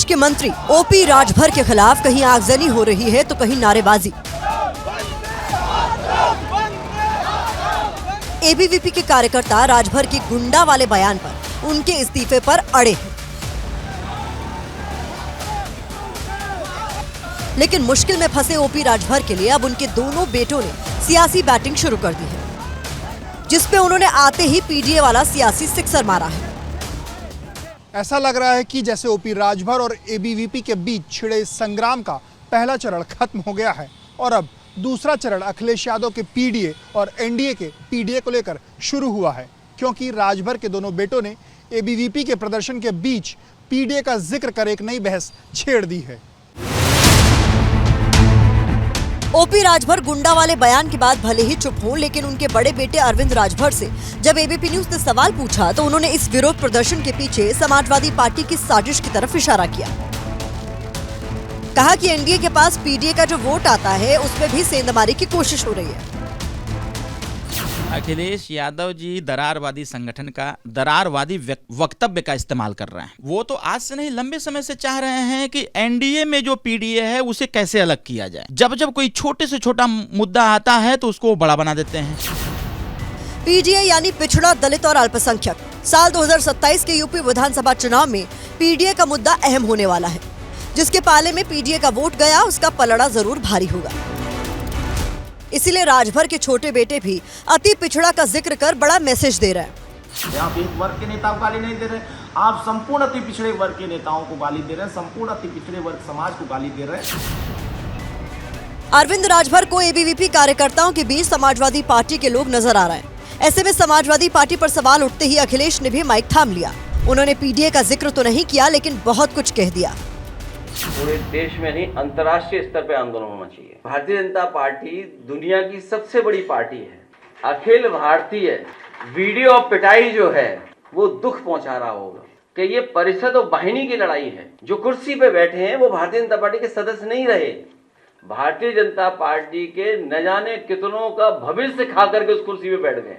के मंत्री ओपी राजभर के खिलाफ कहीं आगजनी हो रही है तो कहीं नारेबाजी। एबीवीपी के कार्यकर्ता राजभर के गुंडा वाले बयान पर उनके इस्तीफे पर अड़े हैं। लेकिन मुश्किल में फंसे ओपी राजभर के लिए अब उनके दोनों बेटों ने सियासी बैटिंग शुरू कर दी है, जिसपे उन्होंने आते ही पीडीए वाला सियासी सिक्सर मारा है। ऐसा लग रहा है कि जैसे ओपी राजभर और एबीवीपी के बीच छिड़े संग्राम का पहला चरण खत्म हो गया है और अब दूसरा चरण अखिलेश यादव के पीडीए और एनडीए के पीडीए को लेकर शुरू हुआ है, क्योंकि राजभर के दोनों बेटों ने एबीवीपी के प्रदर्शन के बीच पीडीए का जिक्र कर एक नई बहस छेड़ दी है। ओपी राजभर गुंडा वाले बयान के बाद भले ही चुप हों, लेकिन उनके बड़े बेटे अरविंद राजभर से जब एबीपी न्यूज ने सवाल पूछा तो उन्होंने इस विरोध प्रदर्शन के पीछे समाजवादी पार्टी की साजिश की तरफ इशारा किया। कहा कि एनडीए के पास पीडीए का जो वोट आता है उसमें भी सेंधमारी की कोशिश हो रही है। अखिलेश यादव जी दरारवादी संगठन का दरारवादी वक्तव्य का इस्तेमाल कर रहे हैं। वो तो आज से नहीं लंबे समय से चाह रहे हैं कि एनडीए में जो पीडीए है उसे कैसे अलग किया जाए। जब जब कोई छोटे से छोटा मुद्दा आता है तो उसको बड़ा बना देते हैं। पीडीए यानी पिछड़ा, दलित और अल्पसंख्यक। साल 2027 के यूपी विधानसभा चुनाव में पीडीए का मुद्दा अहम होने वाला है। जिसके पाले में पीडीए का वोट गया उसका पलड़ा जरूर भारी होगा। इसीलिए राजभर के छोटे बेटे भी अति पिछड़ा का जिक्र कर बड़ा मैसेज दे रहे हैं। आप एक वर्ग के नेताओं को गाली नहीं दे रहे, आप संपूर्ण अति पिछड़े वर्ग के नेताओं को गाली दे रहे हैं, संपूर्ण अति पिछड़े वर्ग समाज को गाली दे रहे हैं। अरविंद राजभर को एबीवीपी कार्यकर्ताओं के बीच समाजवादी पार्टी के लोग नजर आ रहे हैं। ऐसे में समाजवादी पार्टी पर सवाल उठते ही अखिलेश ने भी माइक थाम लिया। उन्होंने पीडीए का जिक्र तो नहीं किया, लेकिन बहुत कुछ कह दिया। पूरे देश में नहीं, अंतर्राष्ट्रीय स्तर पे आंदोलन होना चाहिए। भारतीय जनता पार्टी दुनिया की सबसे बड़ी पार्टी है। अखिल भारतीय वीडियो ऑफ पिटाई जो है वो दुख पहुंचा रहा होगा कि ये परिषद और वाहिनी की लड़ाई है। जो कुर्सी पे बैठे हैं वो भारतीय जनता पार्टी के सदस्य नहीं रहे, भारतीय जनता पार्टी के न जाने कितनों का भविष्य खा करके उस कुर्सी पे बैठ गए।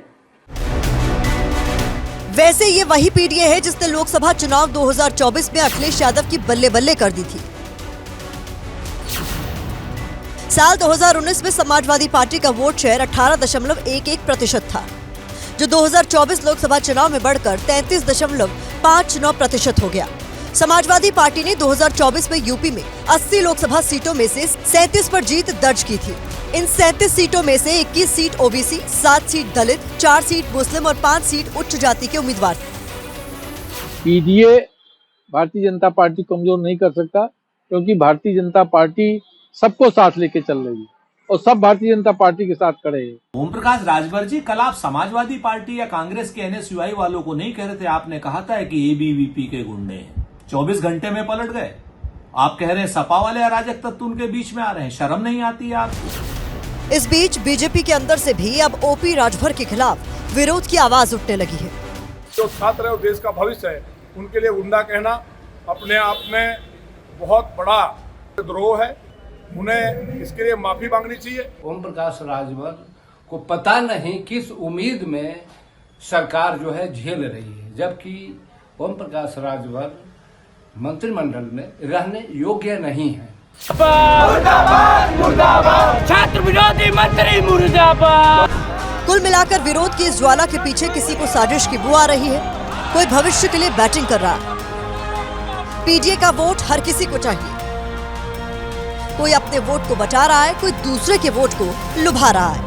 वैसे ये वही पीडीए है जिसने लोकसभा चुनाव 2024 में अखिलेश यादव की बल्ले बल्ले कर दी थी। साल 2019 में समाजवादी पार्टी का वोट शेयर 18.11% था, जो 2024 लोकसभा चुनाव में बढ़कर 33.59% हो गया। समाजवादी पार्टी ने 2024 में यूपी में 80 लोकसभा सीटों में से 37 पर जीत दर्ज की थी। इन 37 सीटों में से 21 सीट ओबीसी, 7 सीट दलित, 4 सीट मुस्लिम और 5 सीट उच्च जाति के उम्मीदवार थे। पीडीए भारतीय जनता पार्टी कमजोर नहीं कर सकता, क्योंकि भारतीय जनता पार्टी सबको साथ लेके चल रही है और सब भारतीय जनता पार्टी के साथ खड़े हैं। ओम प्रकाश राजभर जी, कल आप समाजवादी पार्टी या कांग्रेस के एनएसयूआई वालों को नहीं कह रहे थे, आपने कहा था कि एबीवीपी के गुंडे हैं। 24 घंटे में पलट गए। आप कह रहे हैं सपा वाले अराजक तत्व उनके बीच में आ रहे हैं, शर्म नहीं आती है आपको? इस बीच बीजेपी के अंदर से भी अब ओपी राजभर के खिलाफ विरोध की आवाज उठने लगी है। जो छात्र है देश का भविष्य है, उनके लिए गुंडा कहना अपने आप में बहुत बड़ा द्रोह है। उन्हें इसके लिए माफी मांगनी चाहिए। ओम प्रकाश राजभर को पता नहीं किस उम्मीद में सरकार जो है झेल रही है, जबकि ओम प्रकाश राजभर मंत्रिमंडल में रहने योग्य नहीं है। मुर्दाबाद, मुर्दाबाद, छात्र विरोधी मंत्री मुर्दाबाद। कुल मिलाकर विरोध की इस ज्वाला के पीछे किसी को साजिश की बू आ रही है, कोई भविष्य के लिए बैटिंग कर रहा है। पीडीए का वोट हर किसी को चाहिए। कोई अपने वोट को बचा रहा है, कोई दूसरे के वोट को लुभा रहा है।